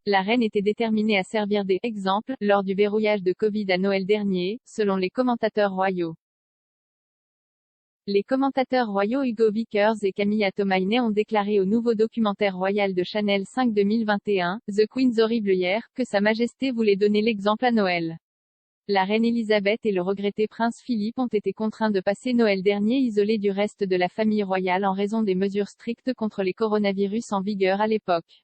la reine était déterminée à servir d'exemple lors du verrouillage de Covid à Noël dernier, selon les commentateurs royaux. Les commentateurs royaux Hugo Vickers et Camilla Tomaine ont déclaré au nouveau documentaire royal de Channel 5 2021, The Queen's Horrible Year, que Sa Majesté voulait donner l'exemple à Noël. La reine Elisabeth et le regretté prince Philippe ont été contraints de passer Noël dernier isolés du reste de la famille royale en raison des mesures strictes contre les coronavirus en vigueur à l'époque.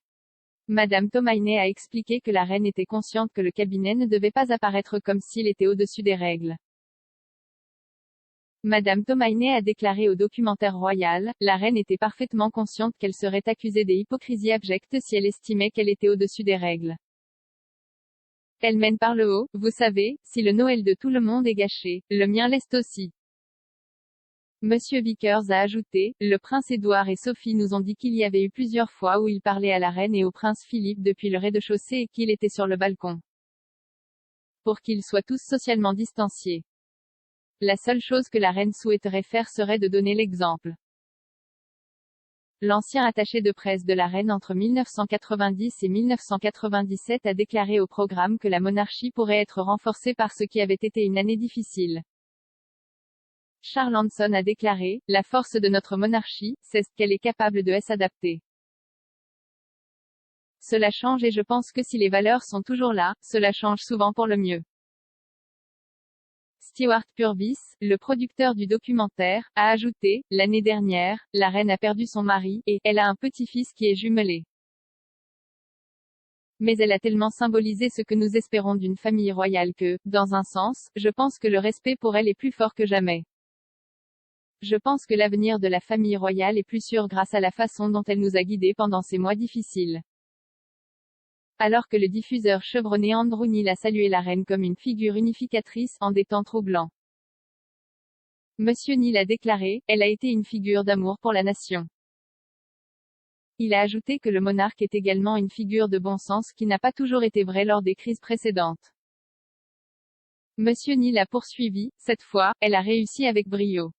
Madame Tomaine a expliqué que la reine était consciente que le cabinet ne devait pas apparaître comme s'il était au-dessus des règles. Madame Tomaine a déclaré au documentaire royal, la reine était parfaitement consciente qu'elle serait accusée d'hypocrisie abjecte si elle estimait qu'elle était au-dessus des règles. Elle mène par le haut, vous savez, si le Noël de tout le monde est gâché, le mien l'est aussi. Monsieur Vickers a ajouté, le prince Édouard et Sophie nous ont dit qu'il y avait eu plusieurs fois où il parlait à la reine et au prince Philippe depuis le rez-de-chaussée et qu'il était sur le balcon. Pour qu'ils soient tous socialement distanciés. La seule chose que la reine souhaiterait faire serait de donner l'exemple. L'ancien attaché de presse de la reine entre 1990 et 1997 a déclaré au programme que la monarchie pourrait être renforcée par ce qui avait été une année difficile. Charles Hanson a déclaré, la force de notre monarchie, c'est qu'elle est capable de s'adapter. Cela change et je pense que si les valeurs sont toujours là, cela change souvent pour le mieux. Stewart Purvis, le producteur du documentaire, a ajouté, l'année dernière, la reine a perdu son mari, et elle a un petit-fils qui est jumelé. Mais elle a tellement symbolisé ce que nous espérons d'une famille royale que, dans un sens, je pense que le respect pour elle est plus fort que jamais. Je pense que l'avenir de la famille royale est plus sûr grâce à la façon dont elle nous a guidés pendant ces mois difficiles. Alors que le diffuseur chevronné Andrew Neil a salué la reine comme une figure unificatrice, en des temps troublants. Monsieur Neil a déclaré, elle a été une figure d'amour pour la nation. Il a ajouté que le monarque est également une figure de bon sens qui n'a pas toujours été vrai lors des crises précédentes. Monsieur Neil a poursuivi, cette fois, elle a réussi avec brio.